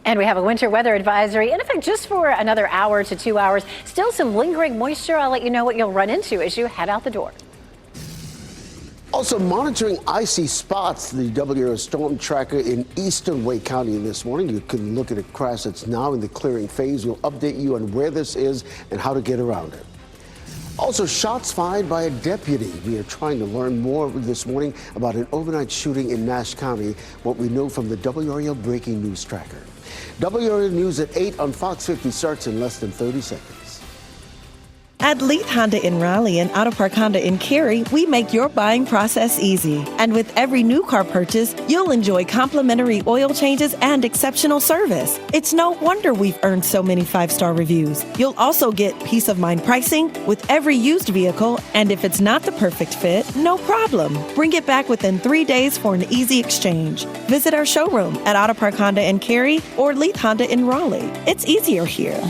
And we have a winter weather advisory in effect just for another hour to 2 hours. Still some lingering moisture. I'll let you know what you'll run into as you head out the door. Also monitoring icy spots, the WRAL storm tracker in eastern Wake County this morning. You can look at a crash that's now in the clearing phase. We'll update you on where this is and how to get around it. Also, shots fired by a deputy. We are trying to learn more this morning about an overnight shooting in Nash County, what we know from the WRAL breaking news tracker. WRAL News at 8 on Fox 50 starts in less than 30 seconds. At Leith Honda in Raleigh and Auto Park Honda in Cary, we make your buying process easy. And with every new car purchase, you'll enjoy complimentary oil changes and exceptional service. It's no wonder we've earned so many 5-star reviews. You'll also get peace of mind pricing with every used vehicle, and if it's not the perfect fit, no problem. Bring it back within 3 days for an easy exchange. Visit our showroom at Auto Park Honda in Cary or Leith Honda in Raleigh. It's easier here.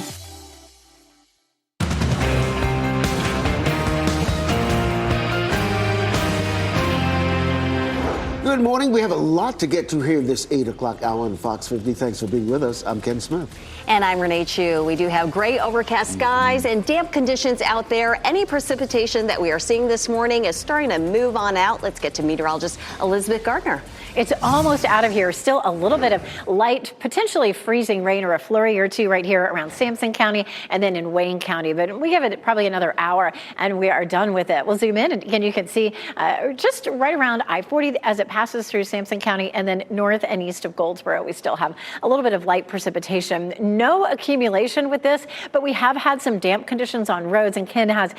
Good morning. We have a lot to get to here in this 8 o'clock hour on Fox 50. Thanks for being with us. I'm Ken Smith. And I'm Renee Chu. We do have gray overcast skies and damp conditions out there. Any precipitation that we are seeing this morning is starting to move on out. Let's get to meteorologist Elizabeth Gardner. It's almost out of here. Still a little bit of light, potentially freezing rain or a flurry or two right here around Sampson County and then in Wayne County. But we have it probably another hour and we are done with it. We'll zoom in and again, you can see just right around I-40 as it passes through Sampson County and then north and east of Goldsboro. We still have a little bit of light precipitation. No accumulation with this, but we have had some damp conditions on roads, and Ken has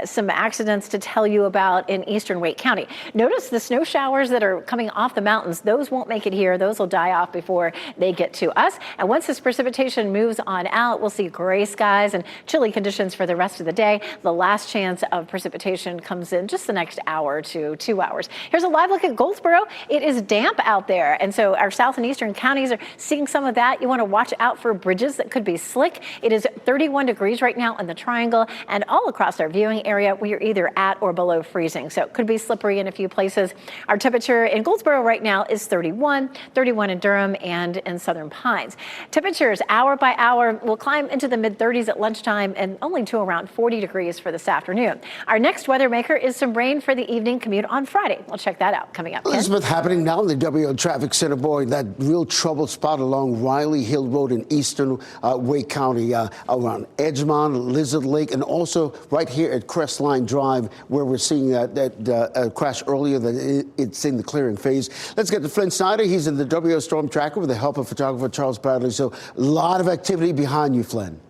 some accidents to tell you about in eastern Wake County. Notice the snow showers that are coming off the mountains. Those won't make it here. Those will die off before they get to us. And once this precipitation moves on out, we'll see gray skies and chilly conditions for the rest of the day. The last chance of precipitation comes in just the next hour to 2 hours. Here's a live look at Goldsboro. It is damp out there, and so our south and eastern counties are seeing some of that. You want to watch out for bridges that could be slick. It is 31 degrees right now in the Triangle, and all across our viewing area, we are either at or below freezing, so it could be slippery in a few places. Our temperature in Goldsboro right now is 31 in Durham and in Southern Pines. Temperatures hour by hour will climb into the mid-30s at lunchtime and only to around 40 degrees for this afternoon. Our next weather maker is some rain for the evening commute on Friday. We'll check that out coming up. Elizabeth, happening now in the WRAL Traffic Center. Boy, that real trouble spot along Riley Hill Road in eastern Wake County, around Edgemont, Lizard Lake, and also right here at Crestline Drive, where we're seeing that crash earlier. That it's in the clearing phase. Let's get to Flynn Snyder. He's in the WRAL Storm Tracker with the help of photographer Charles Bradley. So a lot of activity behind you, Flynn.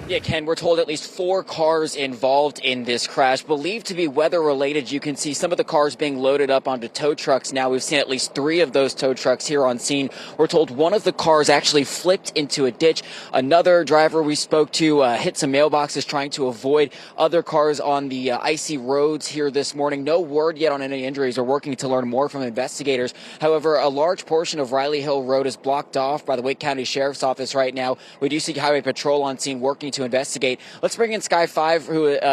Yeah, Ken, we're told at least 4 cars involved in this crash, believed to be weather-related. You can see some of the cars being loaded up onto tow trucks now. We've seen at least 3 of those tow trucks here on scene. We're told one of the cars actually flipped into a ditch. Another driver we spoke to hit some mailboxes trying to avoid other cars on the icy roads here this morning. No word yet on any injuries. We're working to learn more from investigators. However, a large portion of Riley Hill Road is blocked off by the Wake County Sheriff's Office right now. We do see Highway Patrol on scene working to investigate. Let's bring in Sky 5,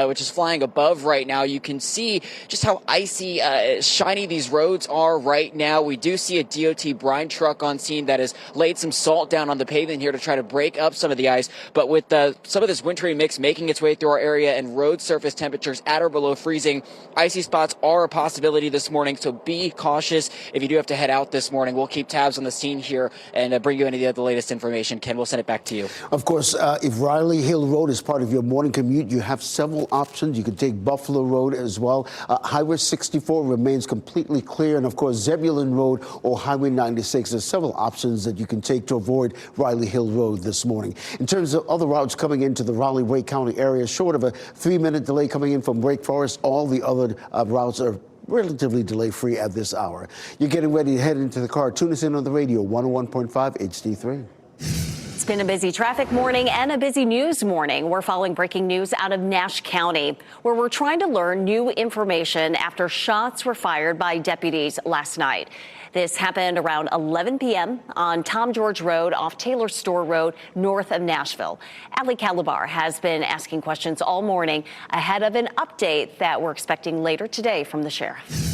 which is flying above right now. You can see just how icy, shiny these roads are right now. We do see a DOT brine truck on scene that has laid some salt down on the pavement here to try to break up some of the ice. But with some of this wintry mix making its way through our area and road surface temperatures at or below freezing, icy spots are a possibility this morning. So be cautious if you do have to head out this morning. We'll keep tabs on the scene here and bring you any of the latest information. Ken, we'll send it back to you. Of course, if Riley Hill Road is part of your morning commute, you have several options. You could take Buffalo Road as well. Highway 64 remains completely clear. And of course, Zebulon Road or Highway 96. There's several options that you can take to avoid Riley Hill Road this morning. In terms of other routes coming into the Raleigh-Wake County area, short of a 3-minute delay coming in from Wake Forest, all the other routes are relatively delay-free at this hour. You're getting ready to head into the car. Tune us in on the radio, 101.5 HD3. It's been a busy traffic morning and a busy news morning. We're following breaking news out of Nash County, where we're trying to learn new information after shots were fired by deputies last night. This happened around 11 p.m. on Tom George Road off Taylor Store Road, north of Nashville. Ali Calabar has been asking questions all morning ahead of an update that we're expecting later today from the sheriff.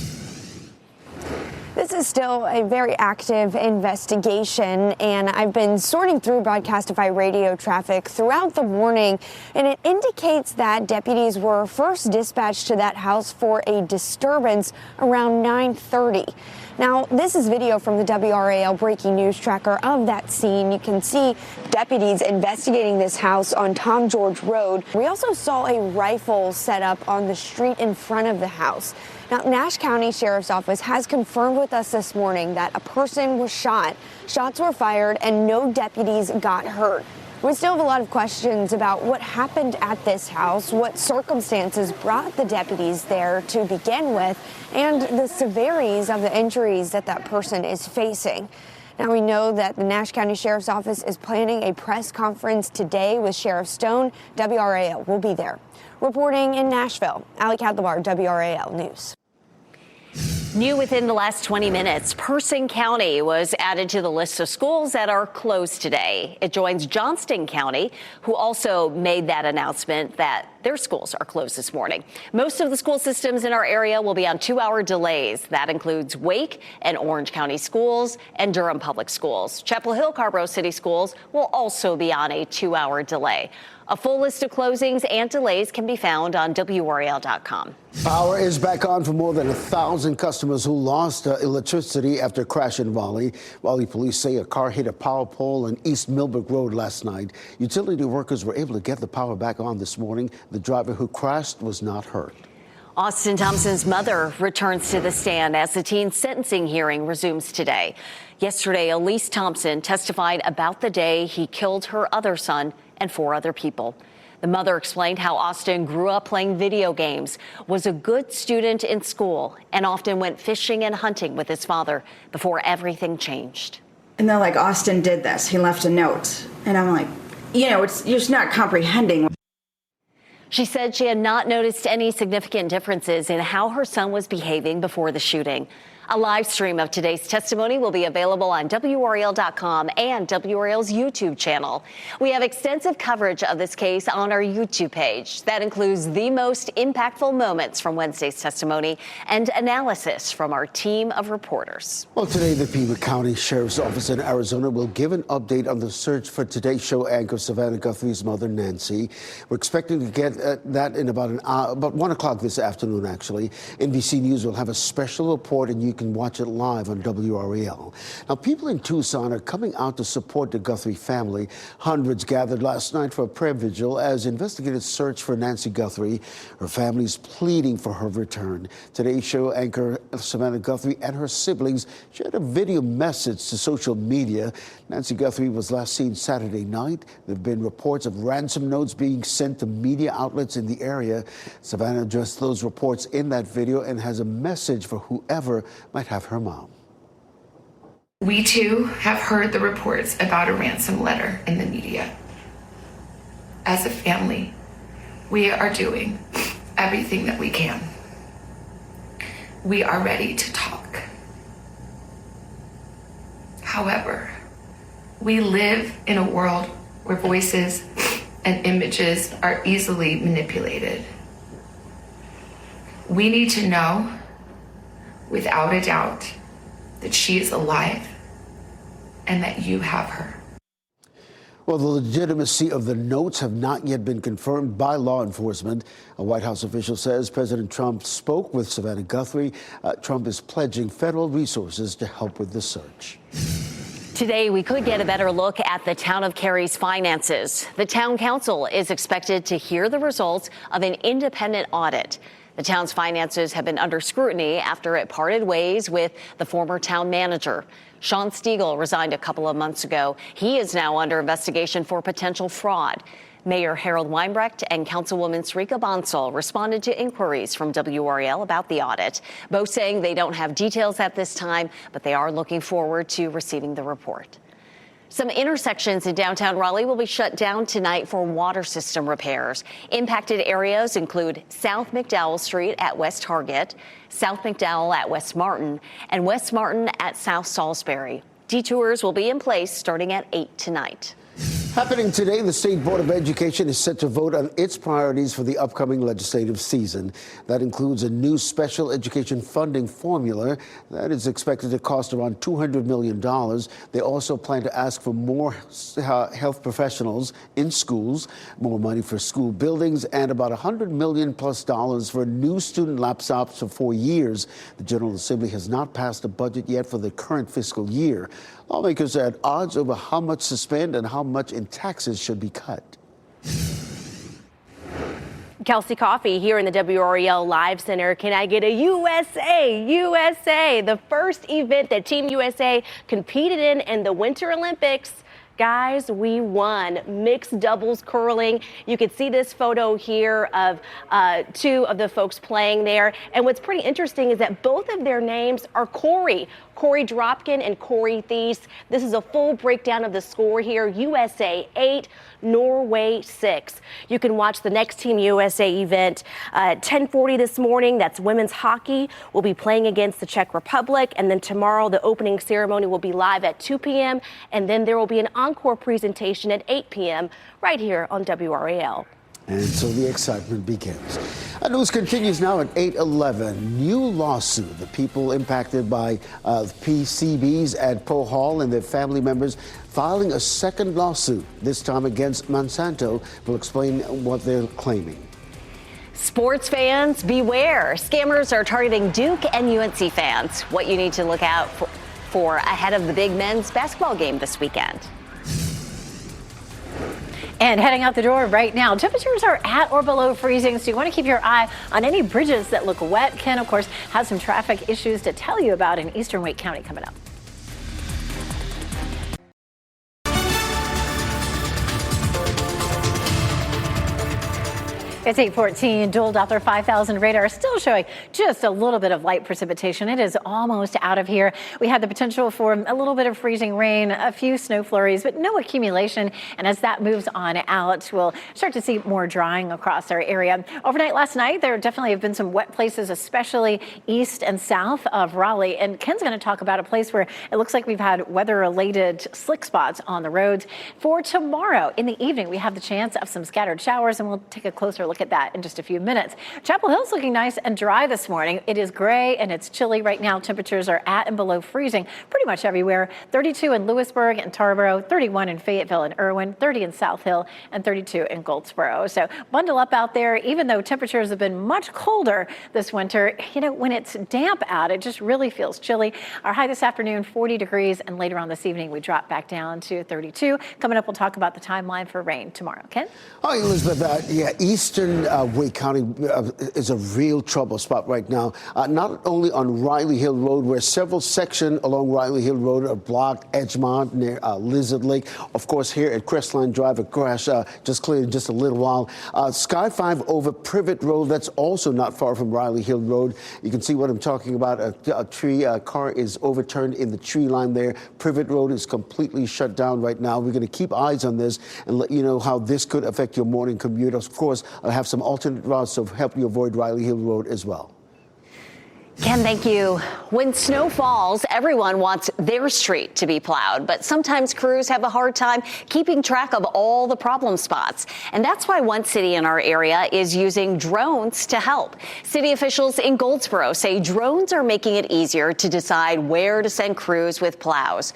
This is still a very active investigation, and I've been sorting through Broadcastify radio traffic throughout the morning, and it indicates that deputies were first dispatched to that house for a disturbance around 9:30. Now, this is video from the WRAL breaking news tracker of that scene. You can see deputies investigating this house on Tom George Road. We also saw a rifle set up on the street in front of the house. Now, Nash County Sheriff's Office has confirmed with us this morning that a person was shot. Shots were fired and no deputies got hurt. We still have a lot of questions about what happened at this house, what circumstances brought the deputies there to begin with, and the severities of the injuries that that person is facing. Now, we know that the Nash County Sheriff's Office is planning a press conference today with Sheriff Stone. WRAL will be there. Reporting in Nashville, Ali Kadlabar, WRAL News. New within the last 20 minutes, Person County was added to the list of schools that are closed today. It joins Johnston County, who also made that announcement that their schools are closed this morning. Most of the school systems in our area will be on 2-hour delays. That includes Wake and Orange County schools and Durham Public Schools. Chapel Hill Carborough City Schools will also be on a 2-hour delay. A full list of closings and delays can be found on WRAL.com. Power is back on for more than 1,000 customers who lost electricity after a crash in Raleigh. Raleigh police say a car hit a power pole on East Millbrook Road last night. Utility workers were able to get the power back on this morning. The driver who crashed was not hurt. Austin Thompson's mother returns to the stand as the teen's sentencing hearing resumes today. Yesterday, Elise Thompson testified about the day he killed her other son and 4 other people. The mother explained how Austin grew up playing video games, was a good student in school, and often went fishing and hunting with his father before everything changed. And they're like, Austin did this. He left a note. And I'm like, you're just not comprehending. She said she had not noticed any significant differences in how her son was behaving before the shooting. A live stream of today's testimony will be available on WRAL.com and WRAL's YouTube channel. We have extensive coverage of this case on our YouTube page. That includes the most impactful moments from Wednesday's testimony and analysis from our team of reporters. Well, today, the Pima County Sheriff's Office in Arizona will give an update on the search for Today's Show anchor Savannah Guthrie's mother, Nancy. We're expecting to get that in about an hour, about 1 o'clock this afternoon, actually. NBC News will have a special report, and you can watch it live on WRAL. Now, people in Tucson are coming out to support the Guthrie family. Hundreds gathered last night for a prayer vigil as investigators search for Nancy Guthrie. Her family's pleading for her return. Today's Show anchor Savannah Guthrie and her siblings shared a video message to social media. Nancy Guthrie was last seen Saturday night. There have been reports of ransom notes being sent to media outlets in the area. Savannah addressed those reports in that video and has a message for whoever might have her mom. We too have heard the reports about a ransom letter in the media. As a family, we are doing everything that we can. We are ready to talk. However, we live in a world where voices and images are easily manipulated. We need to know, without a doubt, that she is alive and that you have her. Well, the legitimacy of the notes have not yet been confirmed by law enforcement. A White House official says President Trump spoke with Savannah Guthrie. Trump is pledging federal resources to help with the search. Today, we could get a better look at the town of Cary's finances. The town council is expected to hear the results of an independent audit. The town's finances have been under scrutiny after it parted ways with the former town manager. Sean Stiegel resigned a couple of months ago. He is now under investigation for potential fraud. Mayor Harold Weinbrecht and Councilwoman Srika Bansal responded to inquiries from WRAL about the audit, both saying they don't have details at this time, but they are looking forward to receiving the report. Some intersections in downtown Raleigh will be shut down tonight for water system repairs. Impacted areas include South McDowell Street at West Target, South McDowell at West Martin, and West Martin at South Salisbury. Detours will be in place starting at 8 tonight. Happening today, the State Board of Education is set to vote on its priorities for the upcoming legislative season. That includes a new special education funding formula that is expected to cost around $200 million. They also plan to ask for more health professionals in schools, more money for school buildings, and about $100 million plus for new student laptops for 4 years. The General Assembly has not passed a budget yet for the current fiscal year. Lawmakers are at odds over how much to spend and how much in taxes should be cut. Kelsey Coffey here in the WRAL Live Center. Can I get a USA? USA, the first event that Team USA competed in the Winter Olympics. Guys, we won mixed doubles curling. You can see this photo here of two of the folks playing there. And what's pretty interesting is that both of their names are Corey Dropkin and Corey Thies. This is a full breakdown of the score here. USA 8, Norway 6. You can watch the next Team USA event at 10:40 this morning. That's women's hockey. We'll be playing against the Czech Republic. And then tomorrow, the opening ceremony will be live at 2 p.m. And then there will be an encore presentation at 8 p.m. right here on WRAL. And so the excitement begins. News continues now at 8:11. New lawsuit. The people impacted by PCBs at Poe Hall and their family members filing a second lawsuit, this time against Monsanto. We'll explain what they're claiming. Sports fans, beware. Scammers are targeting Duke and UNC fans. What you need to look out for ahead of the big men's basketball game this weekend. And heading out the door right now, temperatures are at or below freezing, so you want to keep your eye on any bridges that look wet. Ken, of course, has some traffic issues to tell you about in eastern Wake County coming up. It's 8:14. Dual Doppler 5000 radar still showing just a little bit of light precipitation. It is almost out of here. We had the potential for a little bit of freezing rain, a few snow flurries, but no accumulation. And as that moves on out, we'll start to see more drying across our area. Overnight last night, there definitely have been some wet places, especially east and south of Raleigh. And Ken's going to talk about a place where it looks like we've had weather-related slick spots on the roads. For tomorrow in the evening, we have the chance of some scattered showers, and we'll take a closer look at that in just a few minutes. Chapel Hill's looking nice and dry this morning. It is gray and it's chilly right now. Temperatures are at and below freezing pretty much everywhere. 32 in Lewisburg and Tarboro, 31 in Fayetteville and Irwin, 30 in South Hill, and 32 in Goldsboro. So bundle up out there. Even though temperatures have been much colder this winter, you know, when it's damp out, it just really feels chilly. Our high this afternoon, 40 degrees, and later on this evening, we drop back down to 32. Coming up, we'll talk about the timeline for rain tomorrow. Ken? Hi, Elizabeth. Eastern Wake County is a real trouble spot right now. Not only on Riley Hill Road, where several sections along Riley Hill Road are blocked, Edgemont near Lizard Lake. Of course, here at Crestline Drive, a crash just cleared in just a little while. Sky 5 over Privet Road, that's also not far from Riley Hill Road. You can see what I'm talking about. A car is overturned in the tree line there. Privet Road is completely shut down right now. We're going to keep eyes on this and let you know how this could affect your morning commute. Of course, I'll have some alternate routes to help you avoid Riley Hill Road as well. Ken, thank you. When snow falls, everyone wants their street to be plowed, but sometimes crews have a hard time keeping track of all the problem spots. And that's why one city in our area is using drones to help. City officials in Goldsboro say drones are making it easier to decide where to send crews with plows.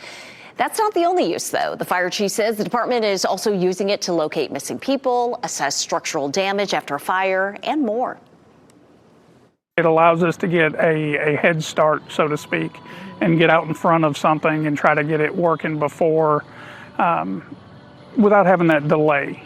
That's not the only use, though. The fire chief says the department is also using it to locate missing people, assess structural damage after a fire, and more. It allows us to get a head start, so to speak, and get out in front of something and try to get it working before, without having that delay.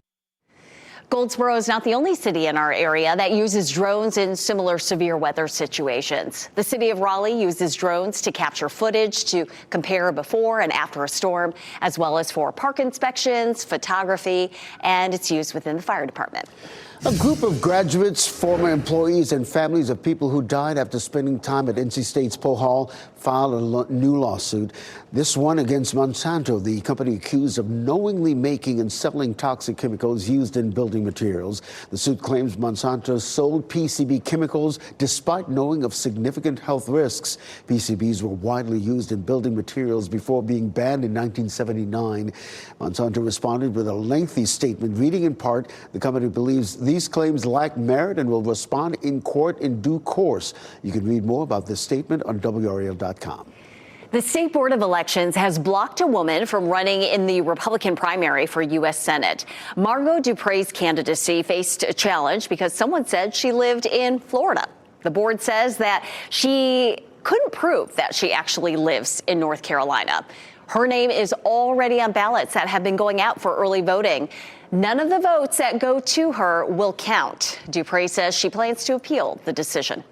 Goldsboro is not the only city in our area that uses drones in similar severe weather situations. The city of Raleigh uses drones to capture footage to compare before and after a storm, as well as for park inspections, photography, and it's used within the fire department. A group of graduates, former employees, and families of people who died after spending time at NC State's Poe Hall filed a new lawsuit. This one against Monsanto, the company accused of knowingly making and selling toxic chemicals used in building materials. The suit claims Monsanto sold PCB chemicals despite knowing of significant health risks. PCBs were widely used in building materials before being banned in 1979. Monsanto responded with a lengthy statement, reading in part, the company believes these claims lack merit and will respond in court in due course. You can read more about this statement on WRAL.com. The State Board of Elections has blocked a woman from running in the Republican primary for U.S. Senate. Margot Dupre's candidacy faced a challenge because someone said she lived in Florida. The board says that she couldn't prove that she actually lives in North Carolina. Her name is already on ballots that have been going out for early voting. None of the votes that go to her will count. Dupre says she plans to appeal the decision.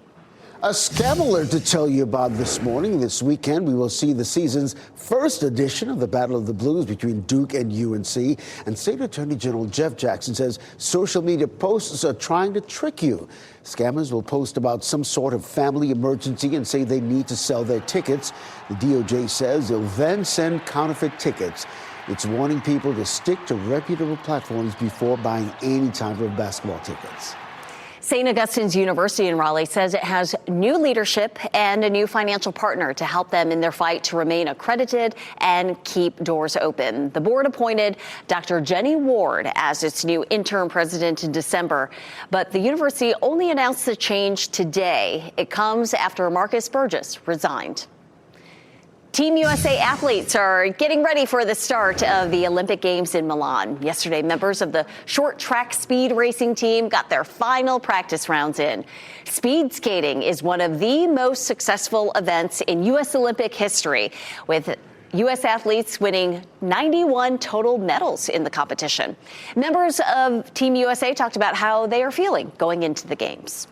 A scam alert to tell you about this morning. This weekend, we will see the season's first edition of the Battle of the Blues between Duke and UNC. And State Attorney General Jeff Jackson says social media posts are trying to trick you. Scammers will post about some sort of family emergency and say they need to sell their tickets. The DOJ says they'll then send counterfeit tickets. It's warning people to stick to reputable platforms before buying any type of basketball tickets. St. Augustine's University in Raleigh says it has new leadership and a new financial partner to help them in their fight to remain accredited and keep doors open. The board appointed Dr. Jenny Ward as its new interim president in December, but the university only announced the change today. It comes after Marcus Burgess resigned. Team USA athletes are getting ready for the start of the Olympic Games in Milan. Yesterday, members of the short track speed racing team got their final practice rounds in. Speed skating is one of the most successful events in U.S. Olympic history, with U.S. athletes winning 91 total medals in the competition. Members of Team USA talked about how they are feeling going into the games.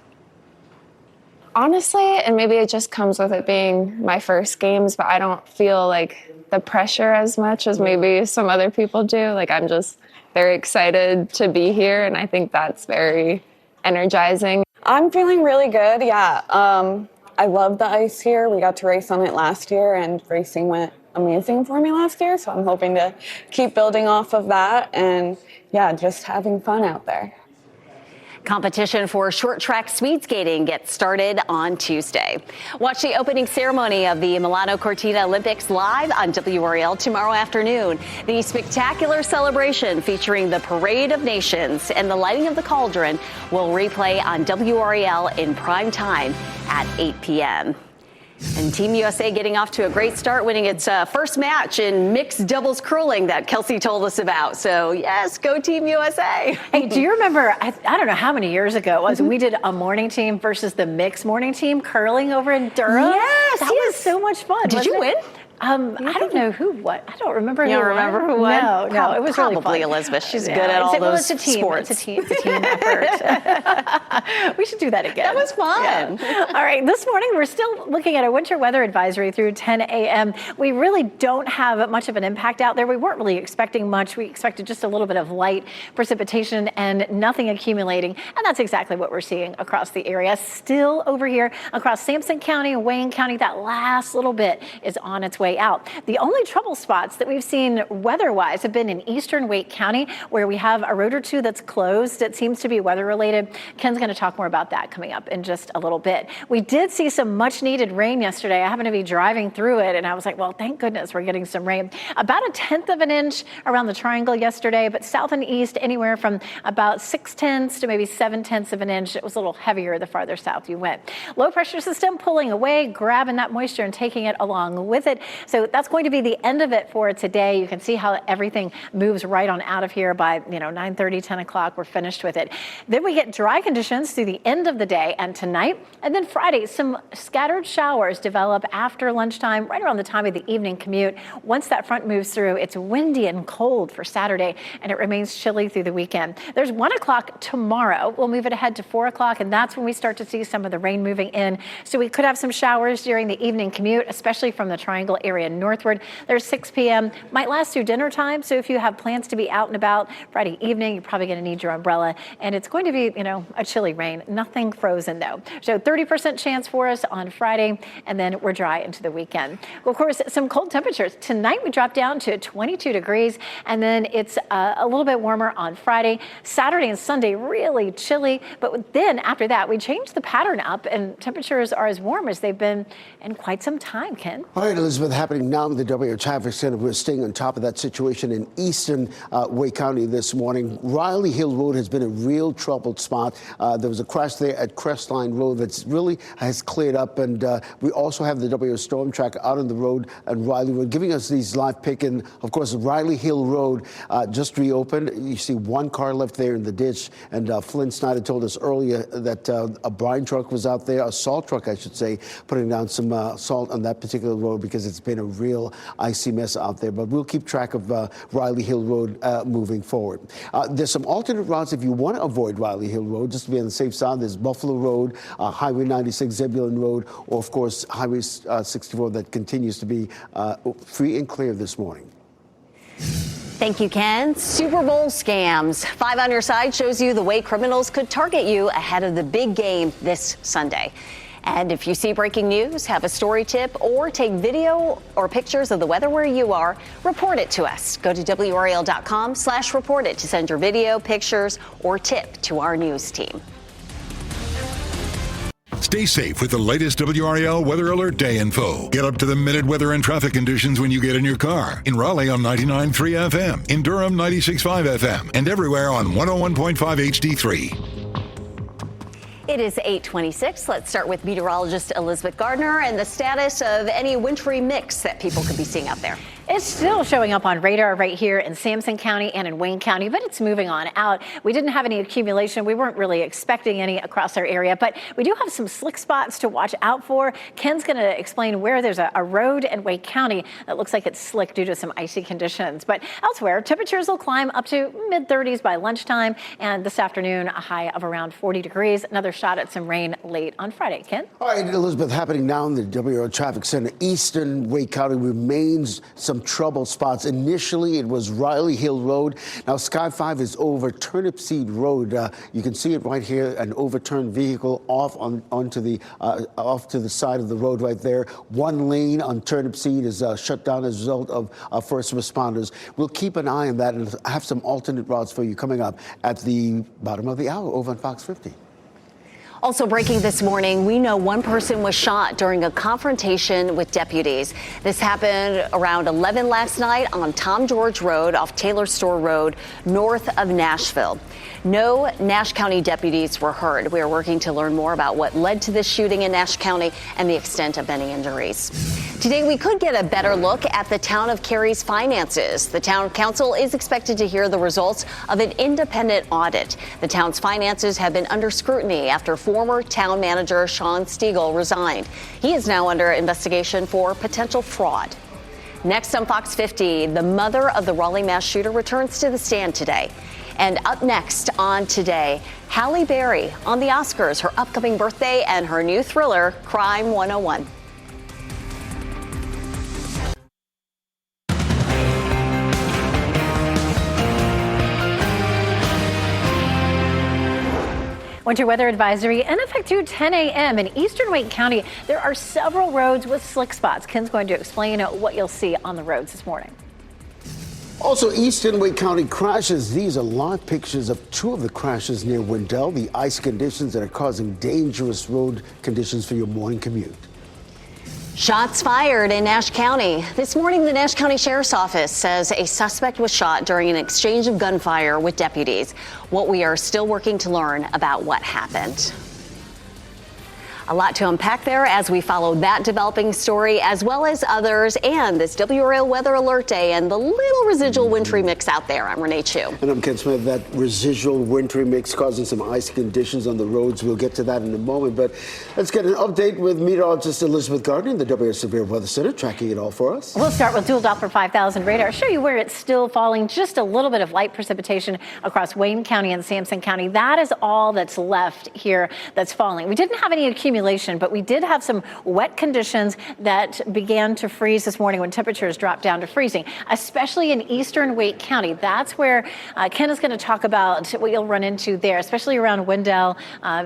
Honestly, and maybe it just comes with it being my first games, but I don't feel like the pressure as much as maybe some other people do. Like, I'm just very excited to be here, and I think that's very energizing. I'm feeling really good, yeah. I love the ice here. We got to race on it last year, and racing went amazing for me last year, so I'm hoping to keep building off of that and, yeah, just having fun out there. Competition for short track speed skating gets started on Tuesday. Watch the opening ceremony of the Milano Cortina Olympics live on WRAL tomorrow afternoon. The spectacular celebration featuring the Parade of Nations and the lighting of the cauldron will replay on WRAL in prime time at 8 p.m. And Team USA getting off to a great start, winning its first match in mixed doubles curling that Kelsey told us about. So, yes, go Team USA. Hey, do you remember, I don't know how many years ago it was, we did a morning team versus the mixed morning team curling over in Durham? Yes, That was so much fun. Did you win? I don't know who what. I don't remember who You won. don't remember who won? No, it was really fun. Probably Elizabeth. She's good at all those it's a team. sports. It's a team effort. We should do that again. That was fun. Yeah. All right, this morning we're still looking at a winter weather advisory through 10 a.m. We really don't have much of an impact out there. We weren't really expecting much. We expected just a little bit of light precipitation and nothing accumulating. And that's exactly what we're seeing across the area. Still over here across Sampson County and Wayne County, that last little bit is on its way out. The only trouble spots that we've seen weather-wise have been in eastern Wake County, where we have a road or two that's closed. It seems to be weather-related. Ken's going to talk more about that coming up in just a little bit. We did see some much-needed rain yesterday. I happened to be driving through it, and I was like, well, thank goodness we're getting some rain. About 1/10 of an inch around the Triangle yesterday, but south and east, anywhere from about 6/10 to maybe 7/10 of an inch. It was a little heavier the farther south you went. Low-pressure system pulling away, grabbing that moisture and taking it along with it. So that's going to be the end of it for today. You can see how everything moves right on out of here by 9:30, 10 o'clock. We're finished with it. Then we get dry conditions through the end of the day and tonight. And then Friday, some scattered showers develop after lunchtime, right around the time of the evening commute. Once that front moves through, it's windy and cold for Saturday, and it remains chilly through the weekend. There's 1 o'clock tomorrow. We'll move it ahead to 4 o'clock, and that's when we start to see some of the rain moving in. So we could have some showers during the evening commute, especially from the Triangle area. area northward. There's 6 p.m. Might last through dinner time. So if you have plans to be out and about Friday evening, you're probably going to need your umbrella. And it's going to be, a chilly rain. Nothing frozen, though. So 30% chance for us on Friday, and then we're dry into the weekend. Well, of course, some cold temperatures. Tonight, we drop down to 22 degrees, and then it's a little bit warmer on Friday. Saturday and Sunday, really chilly. But then after that, we change the pattern up, and temperatures are as warm as they've been in quite some time, Ken. All right, Elizabeth, happening now in the WRAL Traffic Center. We're staying on top of that situation in eastern Wake County this morning. Riley Hill Road has been a real troubled spot. There was a crash there at Crestline Road that's really has cleared up, and we also have the WRAL Storm Tracker out on the road and Riley Road giving us these live pick. And of course, Riley Hill Road just reopened. You see one car left there in the ditch, and Flynn Snyder told us earlier that a brine truck was out there, a salt truck, I should say, putting down some salt on that particular road because it's been a real icy mess out there. But we'll keep track of Riley Hill Road moving forward. There's some alternate routes if you want to avoid Riley Hill Road, just to be on the safe side. There's Buffalo Road, Highway 96, Zebulon Road, or of course Highway 64 that continues to be free and clear this morning. Thank you, Ken. Super Bowl scams. 5 on your side shows you the way criminals could target you ahead of the big game this Sunday. And if you see breaking news, have a story tip, or take video or pictures of the weather where you are, report it to us. Go to WRAL.com/report it to send your video, pictures, or tip to our news team. Stay safe with the latest WRAL Weather Alert Day info. Get up to the minute weather and traffic conditions when you get in your car. In Raleigh on 99.3 FM, in Durham 96.5 FM, and everywhere on 101.5 HD3. It is 8:26. Let's start with meteorologist Elizabeth Gardner and the status of any wintry mix that people could be seeing out there. It's still showing up on radar right here in Sampson County and in Wayne County, but it's moving on out. We didn't have any accumulation. We weren't really expecting any across our area, but we do have some slick spots to watch out for. Ken's going to explain where there's a road in Wake County that looks like it's slick due to some icy conditions. But elsewhere, temperatures will climb up to mid-30s by lunchtime, and this afternoon, a high of around 40 degrees. Another shot at some rain late on Friday. Ken? All right, Elizabeth, happening now in the WRAL Traffic Center. Eastern Wake County remains some trouble spots. Initially, it was Riley Hill Road. Now, Sky 5 is over Turnip Seed Road. You can see it right here, an overturned vehicle off to the side of the road right there. One lane on Turnip Seed is shut down as a result of first responders. We'll keep an eye on that and have some alternate routes for you coming up at the bottom of the hour over on Fox 50. Also breaking this morning, we know one person was shot during a confrontation with deputies. This happened around 11 last night on Tom George Road off Taylor Store Road, north of Nashville. No Nash County deputies were hurt. We are working to learn more about what led to this shooting in Nash County and the extent of any injuries. Today, we could get a better look at the town of Cary's finances. The town council is expected to hear the results of an independent audit. The town's finances have been under scrutiny after former town manager Sean Stiegel resigned. He is now under investigation for potential fraud. Next on Fox 50, the mother of the Raleigh mass shooter returns to the stand today. And up next on Today, Halle Berry on the Oscars, her upcoming birthday, and her new thriller, Crime 101. Winter weather advisory in effect through 10 a.m. in eastern Wake County. There are several roads with slick spots. Ken's going to explain what you'll see on the roads this morning. Also, eastern Wake County crashes. These are live pictures of two of the crashes near Wendell, the ice conditions that are causing dangerous road conditions for your morning commute. Shots fired in Nash County. This morning, the Nash County Sheriff's Office says a suspect was shot during an exchange of gunfire with deputies. What we are still working to learn about what happened. A lot to unpack there as we follow that developing story as well as others and this WRAL Weather Alert Day and the little residual wintry mix out there. I'm Renee Chu. And I'm Ken Smith. That residual wintry mix causing some icy conditions on the roads. We'll get to that in a moment. But let's get an update with meteorologist Elizabeth Gardner in the WRAL Severe Weather Center, tracking it all for us. We'll start with dual Doppler 5000 radar. Show you where it's still falling. Just a little bit of light precipitation across Wayne County and Sampson County. That is all that's left here that's falling. We didn't have any accumulation accumulation, but we did have some wet conditions that began to freeze this morning when temperatures dropped down to freezing, especially in eastern Wake County. That's where Ken is going to talk about what you'll run into there, especially around Wendell,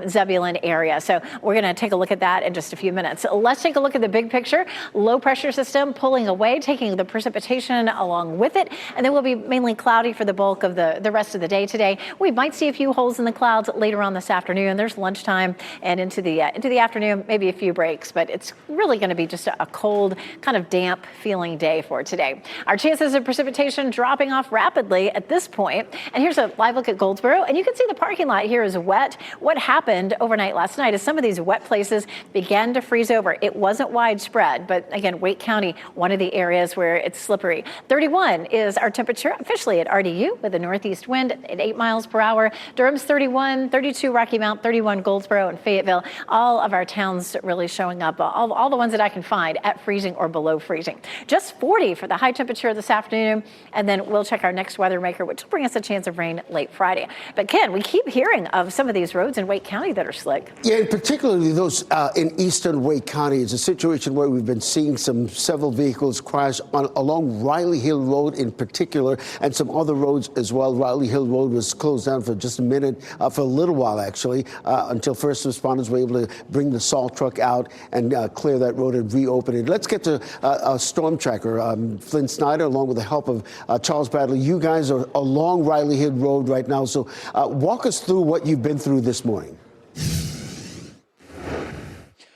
Zebulon area. So we're going to take a look at that in just a few minutes. Let's take a look at the big picture. Low pressure system pulling away, taking the precipitation along with it, and then we'll be mainly cloudy for the bulk of the rest of the day today. We might see a few holes in the clouds later on this afternoon. There's lunchtime and into the afternoon, maybe a few breaks, but it's really going to be just a cold, kind of damp feeling day for today. Our chances of precipitation dropping off rapidly at this point. And here's a live look at Goldsboro, and you can see the parking lot here is wet. What happened overnight last night is some of these wet places began to freeze over. It wasn't widespread, but again, Wake County, one of the areas where it's slippery. 31 is our temperature officially at RDU with a northeast wind at 8 miles per hour. Durham's 31, 32 Rocky Mount, 31 Goldsboro and Fayetteville. All of our towns really showing up, all the ones that I can find at freezing or below freezing. Just 40 for the high temperature this afternoon, and then we'll check our next weather maker, which will bring us a chance of rain late Friday. But Ken, we keep hearing of some of these roads in Wake County that are slick. Yeah, and particularly those in eastern Wake County. It's a situation where we've been seeing several vehicles crash along Riley Hill Road in particular, and some other roads as well. Riley Hill Road was closed down for just a minute, for a little while actually, until first responders were able to bring the salt truck out and clear that road and reopen it. Let's get to a storm tracker, Flynn Snyder, along with the help of Charles Bradley. You guys are along Riley Hill Road right now, so walk us through what you've been through this morning.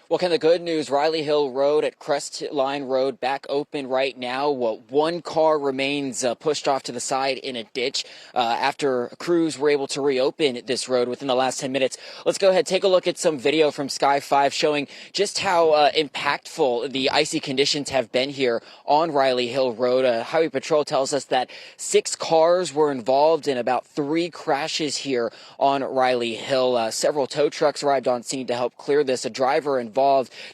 Well, Ken, the good news, Riley Hill Road at Crestline Road back open right now. Well, one car remains pushed off to the side in a ditch after crews were able to reopen this road within the last 10 minutes. Let's go ahead, take a look at some video from Sky 5 showing just how impactful the icy conditions have been here on Riley Hill Road. Highway Patrol tells us that 6 cars were involved in about 3 crashes here on Riley Hill. Several tow trucks arrived on scene to help clear this. A driver involved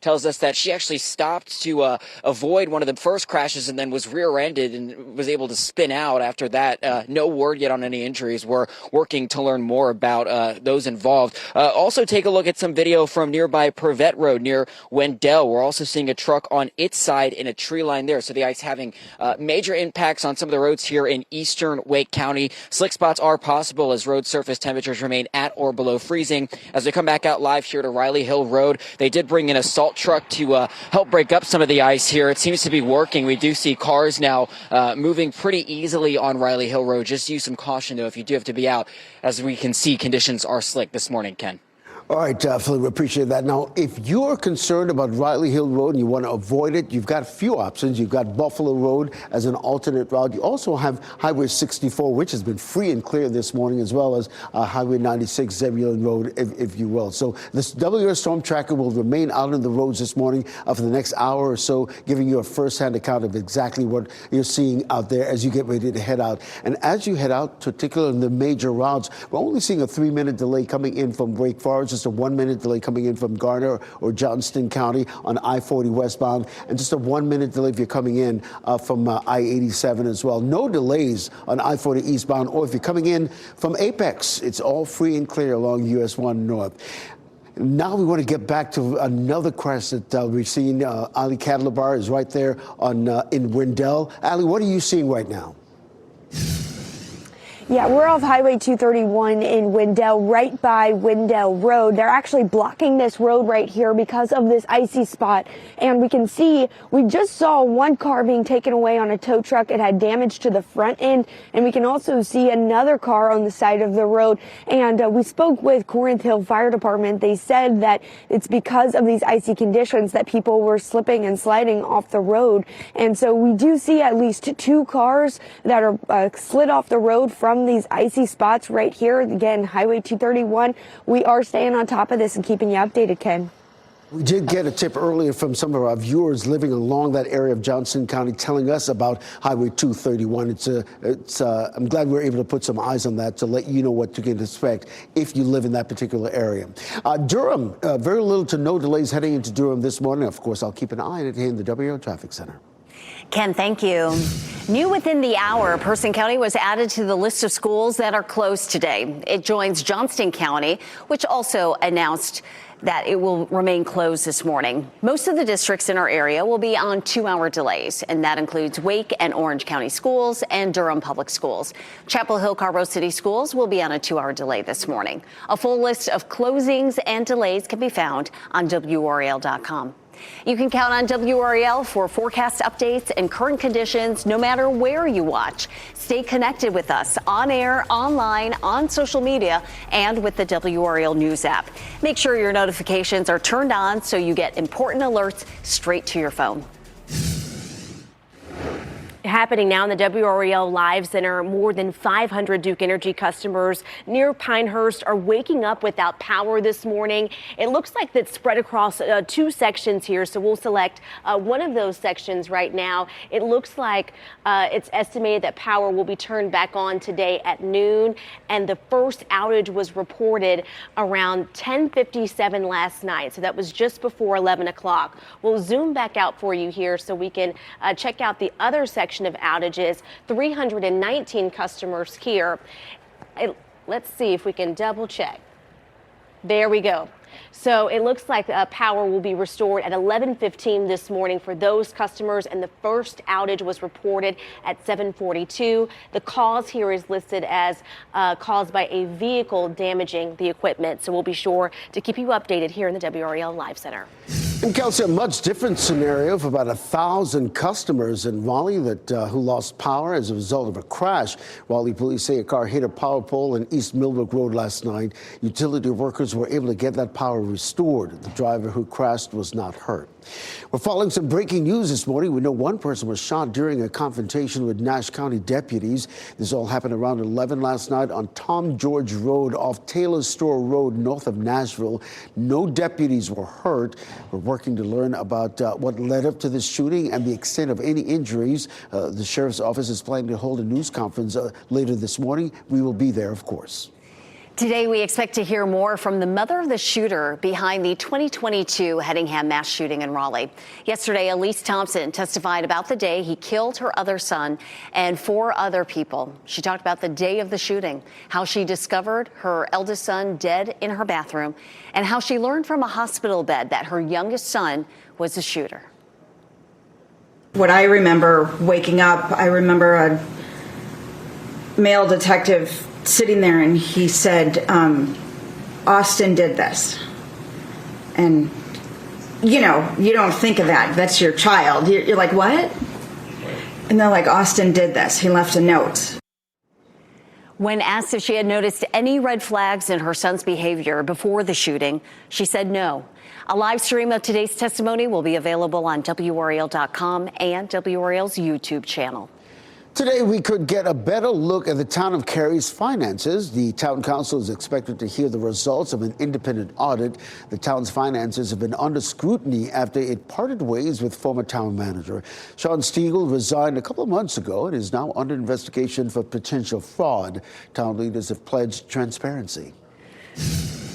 tells us that she actually stopped to avoid one of the first crashes and then was rear-ended and was able to spin out after that. No word yet on any injuries. We're working to learn more about those involved. Also take a look at some video from nearby Purvette Road near Wendell. We're also seeing a truck on its side in a tree line there. So the ice having major impacts on some of the roads here in eastern Wake County. Slick spots are possible as road surface temperatures remain at or below freezing. As we come back out live here to Riley Hill Road, they did bring in a salt truck to help break up some of the ice here. It seems to be working. We do see cars now moving pretty easily on Riley Hill Road. Just use some caution, though, if you do have to be out. As we can see, conditions are slick this morning, Ken. All right, Flynn, we appreciate that. Now, if you're concerned about Riley Hill Road and you want to avoid it, you've got a few options. You've got Buffalo Road as an alternate route. You also have Highway 64, which has been free and clear this morning, as well as Highway 96, Zebulon Road, if you will. So this WRAL storm tracker will remain out on the roads this morning for the next hour or so, giving you a first-hand account of exactly what you're seeing out there as you get ready to head out. And as you head out, particularly in the major routes, we're only seeing a 3-minute delay coming in from Wake Forest, just a 1-minute delay coming in from Garner or Johnston County on I-40 westbound, and just a 1-minute delay if you're coming in from I-87 as well. No delays on I-40 eastbound, or if you're coming in from Apex, it's all free and clear along US 1 North. Now we want to get back to another crash that we've seen. Ali Cadlabar is right there on in Wendell. Ali, what are you seeing right now? Yeah, we're off Highway 231 in Wendell, right by Wendell Road. They're actually blocking this road right here because of this icy spot. And we can see, we just saw one car being taken away on a tow truck. It had damage to the front end. And we can also see another car on the side of the road. And we spoke with Corinth Hill Fire Department. They said that it's because of these icy conditions that people were slipping and sliding off the road. And so we do see at least 2 cars that are slid off the road from these icy spots right here. Again, Highway 231. We are staying on top of this and keeping you updated, Ken. We did get a tip earlier from some of our viewers living along that area of Johnson County telling us about Highway 231. I'm glad we were able to put some eyes on that to let you know what you can expect if you live in that particular area. Durham, very little to no delays heading into Durham this morning. Of course, I'll keep an eye on it here in the WRAL Traffic Center. Ken, thank you. New within the hour, Person County was added to the list of schools that are closed today. It joins Johnston County, which also announced that it will remain closed this morning. Most of the districts in our area will be on 2-hour delays, and that includes Wake and Orange County schools and Durham Public Schools. Chapel Hill Carrboro City schools will be on a 2-hour delay this morning. A full list of closings and delays can be found on WRAL.com. You can count on WRAL for forecast updates and current conditions no matter where you watch. Stay connected with us on air, online, on social media, and with the WRAL News app. Make sure your notifications are turned on so you get important alerts straight to your phone. Happening now in the WRAL Live Center, more than 500 Duke Energy customers near Pinehurst are waking up without power this morning. It looks like that's spread across 2 sections here, so we'll select one of those sections right now. It looks like it's estimated that power will be turned back on today at noon, and the first outage was reported around 10:57 last night, so that was just before 11 o'clock. We'll zoom back out for you here so we can check out the other section of outages. 319 customers here. Let's see if we can double check. There we go. So it looks like power will be restored at 11:15 this morning for those customers, and the first outage was reported at 7:42. The cause here is listed as caused by a vehicle damaging the equipment. So we'll be sure to keep you updated here in the WRAL Live Center. And Kelsey, a much different scenario for about 1,000 customers in Raleigh who lost power as a result of a crash. Raleigh police say a car hit a power pole in East Millbrook Road last night. Utility workers were able to get that power restored. The driver who crashed was not hurt. We're following some breaking news this morning. We know one person was shot during a confrontation with Nash County deputies. This all happened around 11 last night on Tom George Road off Taylor Store Road north of Nashville. No deputies were hurt. We're working to learn about what led up to this shooting and the extent of any injuries. The sheriff's office is planning to hold a news conference later this morning. We will be there, of course. Today, we expect to hear more from the mother of the shooter behind the 2022 Hedingham mass shooting in Raleigh. Yesterday, Elise Thompson testified about the day he killed her other son and 4 other people. She talked about the day of the shooting, how she discovered her eldest son dead in her bathroom, and how she learned from a hospital bed that her youngest son was the shooter. What I remember waking up, I remember a male detective sitting there, and he said, Austin did this. And, you don't think of that. That's your child. You're like, what? And they're like, Austin did this. He left a note. When asked if she had noticed any red flags in her son's behavior before the shooting, she said no. A live stream of today's testimony will be available on WRAL.com and WRAL's YouTube channel. Today, we could get a better look at the town of Cary's finances. The town council is expected to hear the results of an independent audit. The town's finances have been under scrutiny after it parted ways with former town manager. Sean Stiegel resigned a couple of months ago and is now under investigation for potential fraud. Town leaders have pledged transparency.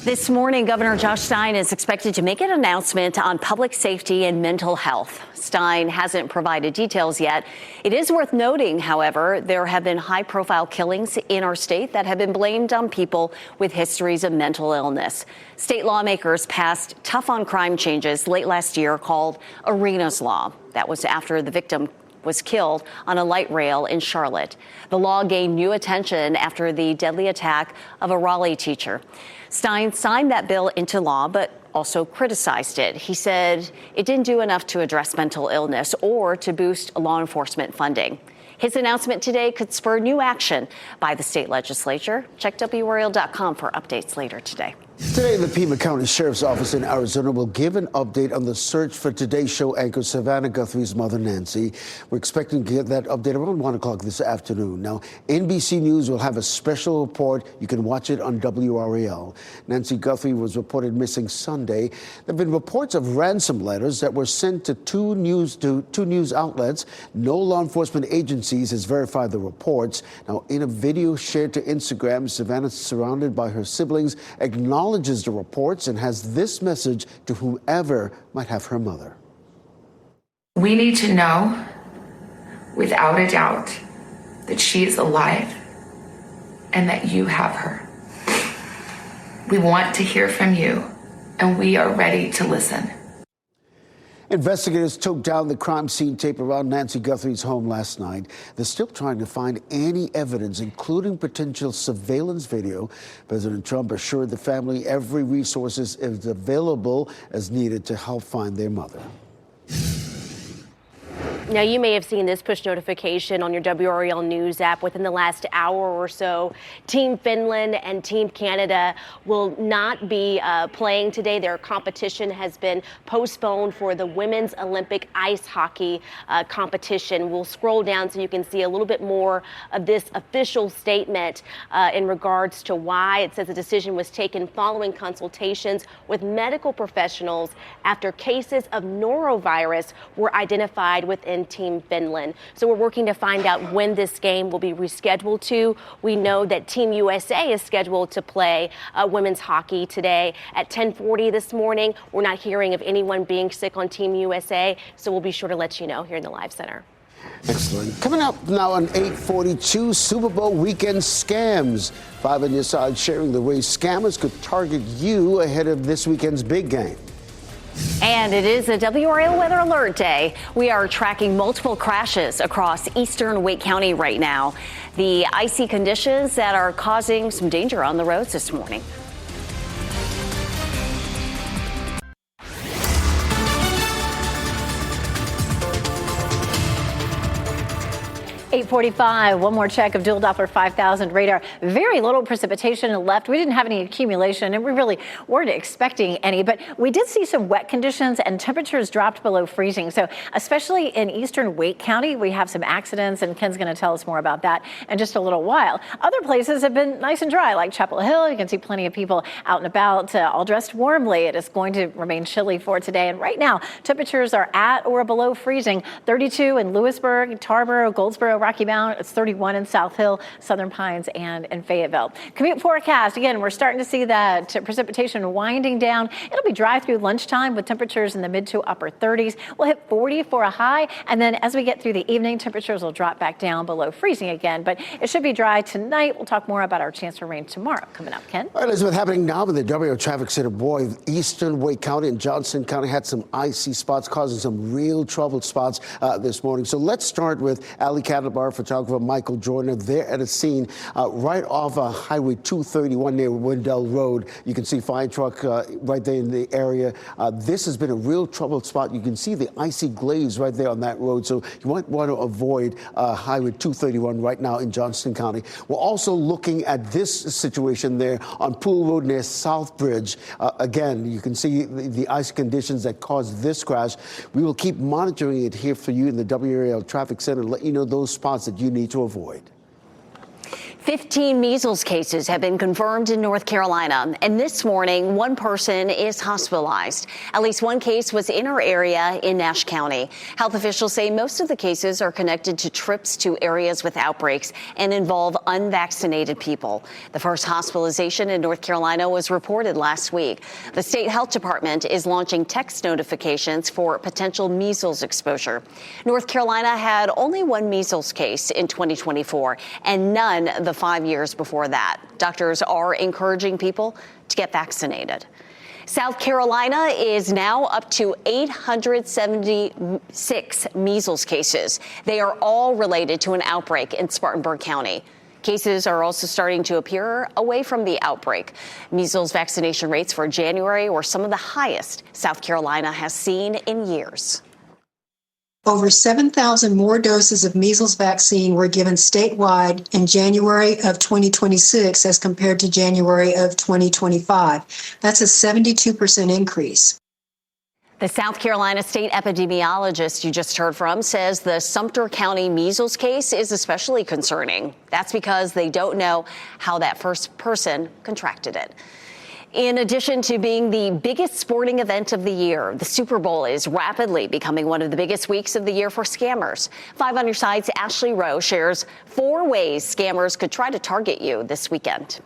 This morning, Governor Josh Stein is expected to make an announcement on public safety and mental health. Stein hasn't provided details yet. It is worth noting, however, there have been high-profile killings in our state that have been blamed on people with histories of mental illness. State lawmakers passed tough-on-crime changes late last year called Arenas Law. That was after the victim was killed on a light rail in Charlotte. The law gained new attention after the deadly attack of a Raleigh teacher. Stein signed that bill into law, but also criticized it. He said it didn't do enough to address mental illness or to boost law enforcement funding. His announcement today could spur new action by the state legislature. Check WRAL.com for updates later today. Today, the Pima County Sheriff's Office in Arizona will give an update on the search for Today's Show anchor Savannah Guthrie's mother, Nancy. We're expecting to get that update around 1 o'clock this afternoon. Now, NBC News will have a special report. You can watch it on WRAL. Nancy Guthrie was reported missing Sunday. There have been reports of ransom letters that were sent to two news outlets. No law enforcement agencies has verified the reports. Now, in a video shared to Instagram, Savannah, surrounded by her siblings, acknowledges the reports and has this message to whomever might have her mother. We need to know without a doubt that she is alive and that you have her. We want to hear from you, and we are ready to listen. Investigators took down the crime scene tape around Nancy Guthrie's home last night. They're still trying to find any evidence, including potential surveillance video. President Trump assured the family every resource is available as needed to help find their mother. Now, you may have seen this push notification on your WRAL News app within the last hour or so. Team Finland and Team Canada will not be playing today. Their competition has been postponed for the Women's Olympic Ice Hockey competition. We'll scroll down so you can see a little bit more of this official statement in regards to why. It says the decision was taken following consultations with medical professionals after cases of norovirus were identified within Team Finland. So we're working to find out when this game will be rescheduled to. We know that Team USA is scheduled to play women's hockey today at 10:40 this morning. We're not hearing of anyone being sick on Team USA, so we'll be sure to let you know here in the Live Center. Excellent. Coming up now on 8:42, Super Bowl weekend scams. 5 on your side sharing the way scammers could target you ahead of this weekend's big game. And it is a WRAL Weather Alert Day. We are tracking multiple crashes across eastern Wake County right now. The icy conditions that are causing some danger on the roads this morning. 8:45, one more check of dual Doppler 5000 radar. Very little precipitation left. We didn't have any accumulation, and we really weren't expecting any, but we did see some wet conditions and temperatures dropped below freezing. So especially in eastern Wake County, we have some accidents, and Ken's going to tell us more about that in just a little while. Other places have been nice and dry, like Chapel Hill. You can see plenty of people out and about, all dressed warmly. It is going to remain chilly for today, and right now temperatures are at or below freezing. 32 in Lewisburg, Tarboro, Goldsboro, Rocky Mount. It's 31 in South Hill, Southern Pines, and in Fayetteville. Commute forecast. Again, we're starting to see that precipitation winding down. It'll be dry through lunchtime with temperatures in the mid to upper 30s. We'll hit 40 for a high, and then as we get through the evening, temperatures will drop back down below freezing again, but it should be dry tonight. We'll talk more about our chance for rain tomorrow. Coming up, Ken. All right, Elizabeth, happening now with the WRAL Traffic Center. Boy, eastern Wake County and Johnson County had some icy spots, causing some real troubled spots this morning. So let's start with Ali Cadabar, photographer Michael Joyner. They're at a scene right off Highway 231 near Wendell Road. You can see fire truck right there in the area. This has been a real troubled spot. You can see the icy glaze right there on that road. So you might want to avoid Highway 231 right now in Johnston County. We're also looking at this situation there on Pool Road near Southbridge. Again, you can see the ice conditions that caused this crash. We will keep monitoring it here for you in the WRAL Traffic Center to let you know those spots that you need to avoid. 15 measles cases have been confirmed in North Carolina, and this morning, one person is hospitalized. At least one case was in our area in Nash County. Health officials say most of the cases are connected to trips to areas with outbreaks and involve unvaccinated people. The first hospitalization in North Carolina was reported last week. The state health department is launching text notifications for potential measles exposure. North Carolina had only one measles case in 2024 and none the 5 years before that. Doctors are encouraging people to get vaccinated. South Carolina is now up to 876 measles cases. They are all related to an outbreak in Spartanburg County. Cases are also starting to appear away from the outbreak. Measles vaccination rates for January were some of the highest South Carolina has seen in years. Over 7,000 more doses of measles vaccine were given statewide in January of 2026 as compared to January of 2025. That's a 72% increase. The South Carolina state epidemiologist you just heard from says the Sumter County measles case is especially concerning. That's because they don't know how that first person contracted it. In addition to being the biggest sporting event of the year, the Super Bowl is rapidly becoming one of the biggest weeks of the year for scammers. 5 on Your Side's Ashley Rowe shares 4 ways scammers could try to target you this weekend.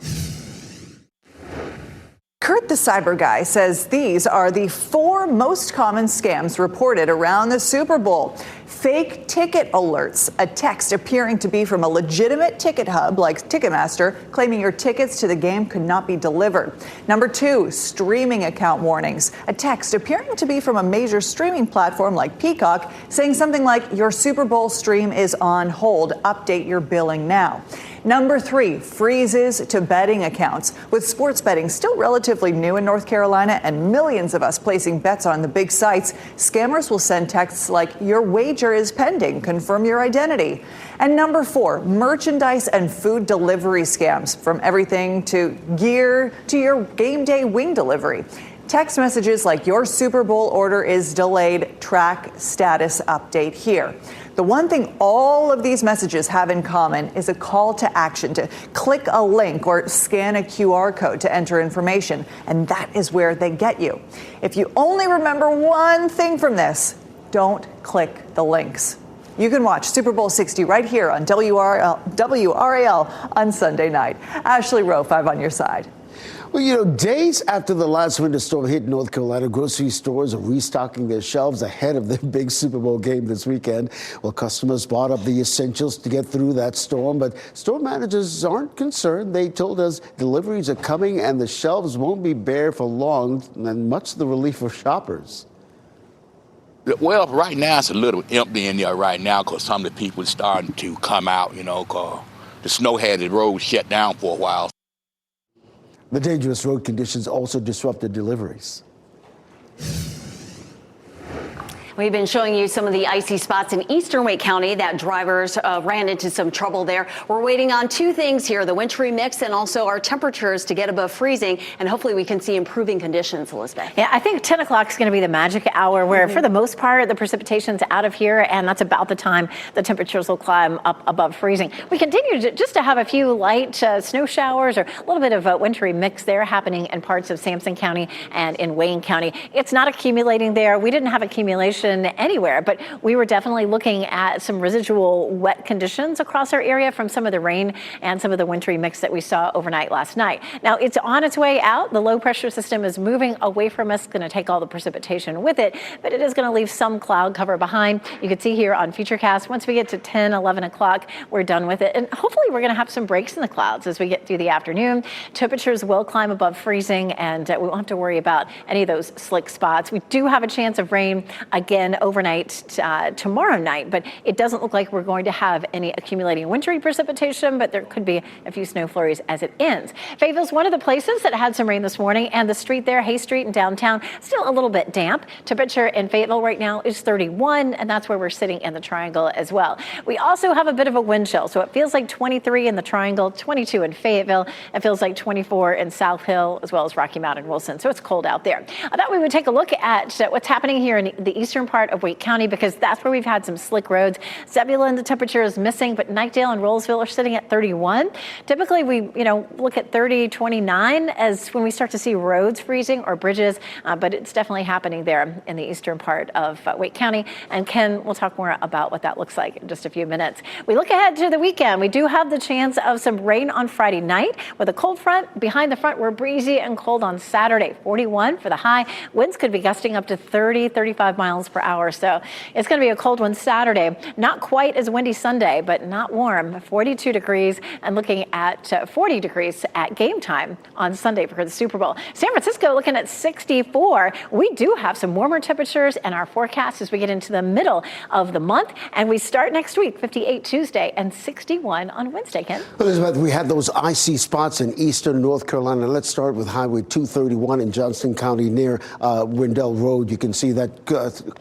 Kurt the Cyber Guy says these are the 4 most common scams reported around the Super Bowl. Fake ticket alerts, a text appearing to be from a legitimate ticket hub like Ticketmaster, claiming your tickets to the game could not be delivered. Number 2, streaming account warnings, a text appearing to be from a major streaming platform like Peacock, saying something like your Super Bowl stream is on hold, update your billing now. Number 3, freezes to betting accounts. With sports betting still relatively new in North Carolina and millions of us placing bets on the big sites, scammers will send texts like, your wager is pending, confirm your identity. And number 4, merchandise and food delivery scams, from everything to gear to your game day wing delivery. Text messages like, your Super Bowl order is delayed, track status update here. The one thing all of these messages have in common is a call to action to click a link or scan a QR code to enter information, and that is where they get you. If you only remember one thing from this, don't click the links. You can watch Super Bowl 60 right here on WRAL on Sunday night. Ashley Rowe, 5 on your side. Well, days after the last winter storm hit North Carolina, grocery stores are restocking their shelves ahead of the big Super Bowl game this weekend. Well, customers bought up the essentials to get through that storm, but store managers aren't concerned. They told us deliveries are coming and the shelves won't be bare for long, and much to the relief for shoppers. Well, right now it's a little empty in there right now because some of the people are starting to come out, because the snow had the road shut down for a while. The dangerous road conditions also disrupted deliveries. We've been showing you some of the icy spots in eastern Wake County that drivers ran into some trouble there. We're waiting on 2 things here, the wintry mix and also our temperatures to get above freezing, and hopefully we can see improving conditions, Elizabeth. Yeah, I think 10 o'clock is going to be the magic hour where for the most part the precipitation's out of here, and that's about the time the temperatures will climb up above freezing. We continue to have a few light snow showers or a little bit of a wintry mix there happening in parts of Sampson County and in Wayne County. It's not accumulating there. We didn't have accumulation anywhere, but we were definitely looking at some residual wet conditions across our area from some of the rain and some of the wintry mix that we saw overnight last night. Now it's on its way out. The low pressure system is moving away from us, going to take all the precipitation with it, but it is going to leave some cloud cover behind. You can see here on Futurecast, once we get to 10, 11 o'clock, we're done with it. And hopefully we're going to have some breaks in the clouds as we get through the afternoon. Temperatures will climb above freezing, and we won't have to worry about any of those slick spots. We do have a chance of rain again overnight tomorrow night, but it doesn't look like we're going to have any accumulating wintry precipitation, but there could be a few snow flurries as it ends. Fayetteville's one of the places that had some rain this morning, and the street there, Hay Street in downtown, still a little bit damp. Temperature in Fayetteville right now is 31, and that's where we're sitting in the Triangle as well. We also have a bit of a wind chill, so it feels like 23 in the Triangle, 22 in Fayetteville. It feels like 24 in South Hill as well as Rocky Mount and Wilson, so it's cold out there. I thought we would take a look at what's happening here in the eastern part of Wake County, because that's where we've had some slick roads. Zebulon, the temperature is missing, but Knightdale and Rollsville are sitting at 31. Typically, we look at 30, 29 as when we start to see roads freezing or bridges, but it's definitely happening there in the eastern part of Wake County. And Ken will talk more about what that looks like in just a few minutes. We look ahead to the weekend. We do have the chance of some rain on Friday night with a cold front. Behind the front, we're breezy and cold on Saturday. 41 for the high. Winds could be gusting up to 30, 35 miles per hour. So it's going to be a cold one Saturday. Not quite as windy Sunday, but not warm. 42 degrees and looking at 40 degrees at game time on Sunday for the Super Bowl. San Francisco looking at 64. We do have some warmer temperatures in our forecast as we get into the middle of the month. And we start next week, 58 Tuesday and 61 on Wednesday, Ken. Elizabeth, we had those icy spots in eastern North Carolina. Let's start with Highway 231 in Johnston County near Wendell Road. You can see that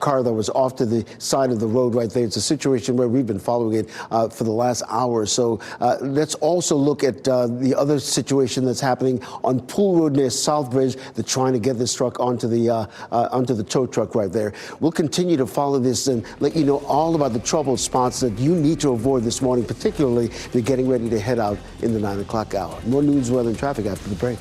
car that was off to the side of the road right there. It's a situation where we've been following it for the last hour or so. Let's also look at the other situation that's happening on Pool Road near Southbridge. They're trying to get this truck onto the tow truck right there. We'll continue to follow this and let you know all about the trouble spots that you need to avoid this morning, particularly if you're getting ready to head out in the 9 o'clock hour. More news, weather, and traffic after the break.